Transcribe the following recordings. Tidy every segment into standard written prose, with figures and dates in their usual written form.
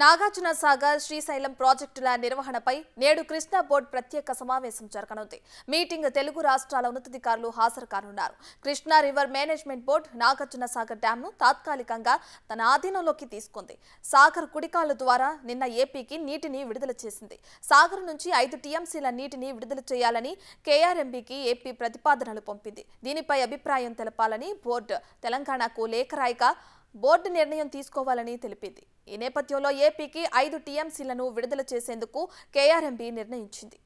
నాగార్జున సాగర్ శ్రీశైలం ప్రాజెక్టుల నిర్వహణపై నేడు కృష్ణా బోర్డు ప్రత్యేక సమావేశం జరగనుంది. మీటింగ్ తెలుగు రాష్ట్రాల ఉన్నతాధికారులు హాజరు కానున్నారు. Krishna river management board Nagarjuna Sagar డ్యాంను తాత్కాలికంగా తన ఆధీనంలోకి తీసుకుంది. సాగర్ కుడికాలు ద్వారా నిన్న ఏపీకి నీటిని విడుదల చేసింది. సాగర్ నుంచి 5 టీఎంసీల నీటిని విడుదల చేయాలని కేఆర్ఎంబీకి ఏపీ ప్రతిపాదనలు పంపింది. దీనిపై అభిప్రాయం తెలపాలని బోర్డు తెలంగాణకు లేఖ రాయగా బోర్డు నిర్ణయం తీసుకోవాలని తెలిపింది. ఈ నేపథ్యంలో ఏపీకి 5 టీఎంసీలను విడుదల చేసేందుకు కేఆర్ఎంబీ నిర్ణయించింది.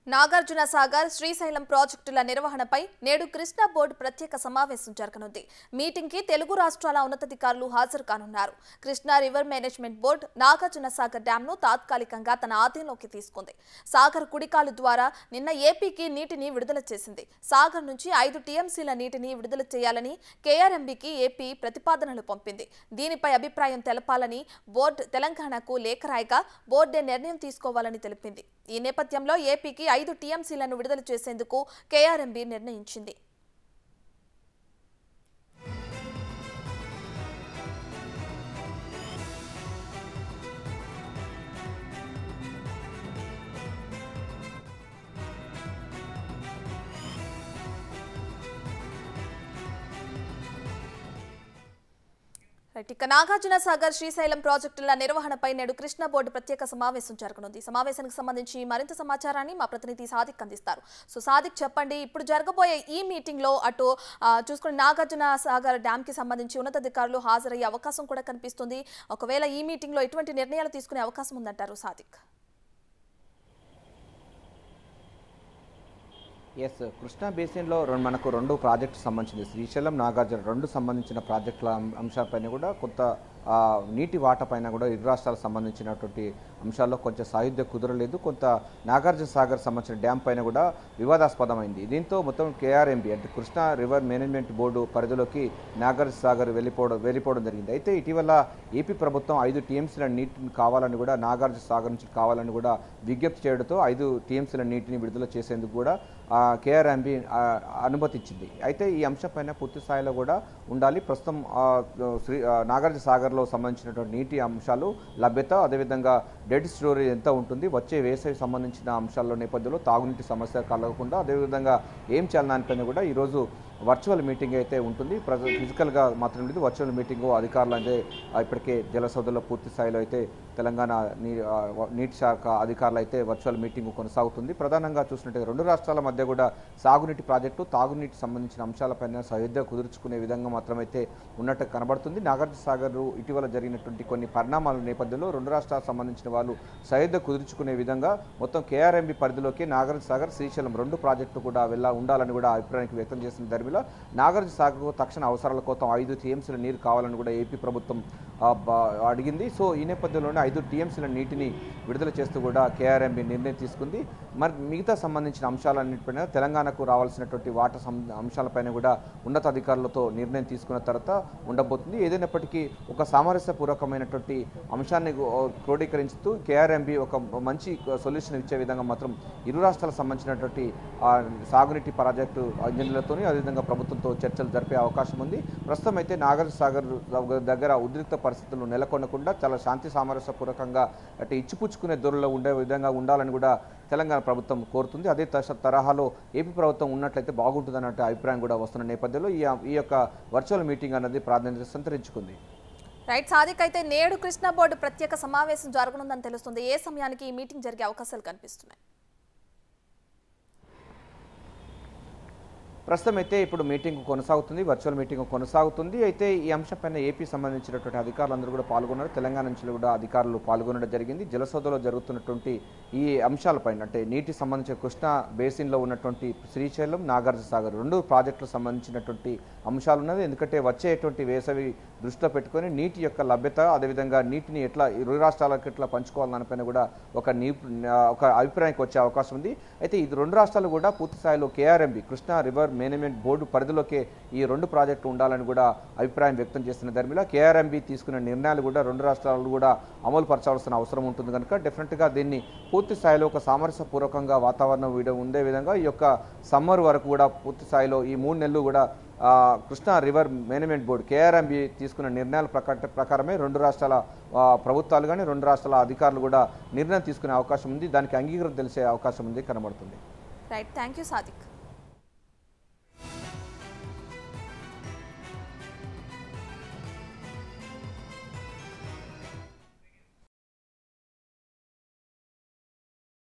నాగార్జున సాగర్ శ్రీశైలం ప్రాజెక్టుల నిర్వహణపై నేడు కృష్ణా బోర్డు ప్రత్యేక సమావేశం జరగనుంది. మీటింగ్ కి తెలుగు రాష్ట్రాల ఉన్నతాధికారులు హాజరు కానున్నారు. Krishna river management board Nagarjuna Sagar డ్యాంను తాత్కాలికంగా తన ఆధీనంలోకి తీసుకుంది. సాగర్ కుడికాలు ద్వారా నిన్న ఏపీకి నీటిని విడుదల చేసింది. సాగర్ నుంచి 5 టీఎంసీల నీటిని విడుదల చేయాలని కేఆర్ఎంబీకి ఏపీ ప్రతిపాదనలు పంపింది. దీనిపై అభిప్రాయం తెలపాలని బోర్డు తెలంగాణకు లేఖ రాయగా బోర్డే నిర్ణయం తీసుకోవాలని తెలిపింది. ఈ నేపథ్యంలో ఏపీకి 5 టీఎంసీలను విడుదల చేసేందుకు కేఆర్ఎంబీ నిర్ణయించింది. ఇక నాగార్జున సాగర్ శ్రీశైలం ప్రాజెక్టుల నిర్వహణపై నేడు కృష్ణా బోర్డు ప్రత్యేక సమావేశం జరగనుంది. సమావేశానికి సంబంధించి మరింత సమాచారాన్ని మా ప్రతినిధి సాదిక్ అందిస్తారు. సో సాదిక్, చెప్పండి, ఇప్పుడు జరగబోయే ఈ మీటింగ్ లో అటు చూసుకుని నాగార్జున సాగర్ డ్యామ్ కి సంబంధించి ఉన్నతాధికారులు హాజరయ్యే అవకాశం కూడా కనిపిస్తుంది. ఒకవేళ ఈ మీటింగ్ లో ఎటువంటి నిర్ణయాలు తీసుకునే అవకాశం ఉందంటారు సాదిక్? కృష్ణా బేసిన్లో మనకు 2 ప్రాజెక్టు సంబంధించింది. శ్రీశైలం, నాగార్జున 2 సంబంధించిన ప్రాజెక్టుల అంశాలపైన కూడా కొంత నీటి వాటా పైన కూడా ఇరు రాష్ట్రాలకు సంబంధించినటువంటి అంశాల్లో కొంచెం సాయుధ్యం కుదరలేదు. కొంత నాగార్జున సాగర్ సంబంధించిన డ్యామ్ పైన కూడా వివాదాస్పదమైంది. దీంతో మొత్తం కేఆర్ఎంబీ అంటే కృష్ణా రివర్ మేనేజ్మెంట్ బోర్డు పరిధిలోకి నాగార్జున సాగర్ వెళ్ళిపోవడం జరిగింది. అయితే ఇటీవల ఏపీ ప్రభుత్వం 5 టీఎంసీల నీటిని కావాలని కూడా నాగార్జున సాగర్ నుంచి కావాలని కూడా విజ్ఞప్తి చేయడంతో 5 టీఎంసీల నీటిని విడుదల చేసేందుకు కూడా కేఆర్ఎంబీ అనుమతి ఇచ్చింది. అయితే ఈ అంశంపైన పూర్తి స్థాయిలో కూడా ఉండాలి. ప్రస్తుతం నాగార్జున సాగర్లో సంబంధించినటువంటి నీటి అంశాలు లభ్యత, అదేవిధంగా డెడ్ స్టోరేజ్ ఎంత ఉంటుంది, వచ్చే వేసవి సంబంధించిన అంశాల నేపథ్యంలో తాగునీటి సమస్య కలగకుండా అదేవిధంగా ఏం చేయాలనిపైన కూడా ఈరోజు వర్చువల్ మీటింగ్ అయితే ఉంటుంది. ఫిజికల్గా మాత్రం లేదు, వర్చువల్ మీటింగు అధికారులు అంటే ఇప్పటికే జలసౌధలో పూర్తి స్థాయిలో అయితే తెలంగాణ నీటి శాఖ అధికారులు అయితే వర్చువల్ మీటింగ్ కొనసాగుతుంది. ప్రధానంగా చూసినట్టు 2 రాష్ట్రాల మధ్య కూడా సాగునీటి ప్రాజెక్టు, తాగునీటి సంబంధించిన అంశాలపైన సయోధ్య కుదుర్చుకునే విధంగా మాత్రమైతే ఉన్నట్టు కనబడుతుంది. నాగార్జున సాగర్ ఇటీవల జరిగినటువంటి కొన్ని పరిణామాల నేపథ్యంలో 2 రాష్ట్రాలకు సంబంధించిన వాళ్ళు సయోధ్య కుదుర్చుకునే విధంగా మొత్తం కేఆర్ఎంబీ పరిధిలోకి నాగార్జున సాగర్, శ్రీశైలం 2 ప్రాజెక్టులు కూడా ఉండాలని కూడా అభిప్రాయానికి వ్యక్తం చేసిన ధర్మిలో నాగార్జున సాగర్ తక్షణ అవసరాల కోసం 5 టీఎంసీల నీరు కావాలని కూడా ఏపీ ప్రభుత్వం అడిగింది. సో ఈ నేపథ్యంలోనే 5 టీఎంసీల నీటిని విడుదల చేస్తూ కూడా కేఆర్ఎంబీ నిర్ణయం తీసుకుంది. మరి మిగతా సంబంధించిన అంశాలన్నింటిపైన తెలంగాణకు రావాల్సినటువంటి వాటా అంశాలపైన కూడా ఉన్నతాధికారులతో నిర్ణయం తీసుకున్న తర్వాత ఉండబోతుంది. ఏదైనప్పటికీ ఒక సామరస్యపూర్వకమైనటువంటి అంశాన్ని క్రోడీకరిస్తూ కేఆర్ఎంబీ ఒక మంచి సొల్యూషన్ ఇచ్చే విధంగా మాత్రం ఇరు రాష్ట్రాలకు సంబంధించినటువంటి సాగునీటి ప్రాజెక్టు ఇంజనీర్లతో అదేవిధంగా ప్రభుత్వంతో చర్చలు జరిపే అవకాశం ఉంది. ప్రస్తుతం అయితే నాగార్జున సాగర్ దగ్గర ఉద్రిక్త పరిస్థితులు నెలకొనకుండా చాలా శాంతి సామరస్యపూర్వకంగా అంటే ఇచ్చిపుచ్చుకునే దూరంలో ఉండే విధంగా ఉండాలని కూడా తెలంగాణ ప్రభుత్వం కోరుతుంది. అదే తరహాలో ఏపీ ప్రభుత్వం ఉన్నట్లయితే బాగుంటుందన్నట్టు అభిప్రాయం కూడా వస్తున్న నేపథ్యంలో ఈ యొక్క వర్చువల్ మీటింగ్ అనేది ప్రాధాన్యత సంతరించుకుంది. రైట్ సాదిక్, అయితే నేడు కృష్ణా బోర్డు ప్రత్యేక సమావేశం జరగనుందని తెలుస్తుంది. ఏ సమయానికి ఈ మీటింగ్ జరిగే అవకాశాలు కనిపిస్తున్నాయి? ప్రస్తుతం అయితే ఇప్పుడు మీటింగ్ కొనసాగుతుంది, వర్చువల్ మీటింగ్ కొనసాగుతుంది. అయితే ఈ అంశంపైన ఏపీ సంబంధించినటువంటి అధికారులందరూ కూడా పాల్గొన్నారు. తెలంగాణ నుంచి కూడా అధికారులు పాల్గొనడం జరిగింది. జలసౌధలో జరుగుతున్నటువంటి ఈ అంశాలపైన అంటే నీటి సంబంధించిన కృష్ణా బేసిన్లో ఉన్నటువంటి శ్రీశైలం, నాగార్జున సాగర్ 2 ప్రాజెక్టులకు సంబంధించినటువంటి అంశాలు ఉన్నది. ఎందుకంటే వచ్చేటువంటి వేసవి దృష్టిలో పెట్టుకొని నీటి యొక్క లభ్యత, అదేవిధంగా నీటిని ఎట్లా ఇరు రాష్ట్రాలకు ఎట్లా పంచుకోవాలని దానిపైన కూడా ఒక అభిప్రాయానికి వచ్చే అవకాశం ఉంది. అయితే ఈ 2 రాష్ట్రాలు కూడా పూర్తి స్థాయిలో KRMB Krishna river management board పరిధిలోకే ఈ 2 ప్రాజెక్టులు ఉండాలని కూడా అభిప్రాయం వ్యక్తం చేస్తున్న ధర్మిలో కేఆర్ఎంబి తీసుకున్న నిర్ణయాలు కూడా 2 రాష్ట్రాలు కూడా అమలు పరచాల్సిన అవసరం ఉంటుంది కనుక డెఫినెట్గా దీన్ని పూర్తి స్థాయిలో ఒక సామరస్యపూర్వకంగా వాతావరణం ఉండే విధంగా ఈ యొక్క సమ్మర్ వరకు కూడా పూర్తి స్థాయిలో ఈ 3 నెలలు కూడా Krishna river management board KRMB తీసుకున్న నిర్ణయాల ప్రకారమే 2 రాష్ట్రాల ప్రభుత్వాలు కానీ 2 రాష్ట్రాల అధికారులు కూడా నిర్ణయం తీసుకునే అవకాశం ఉంది. దానికి అంగీకారం తెలిసే అవకాశం ఉంది కనబడుతుంది. Right, thank you Sadiq.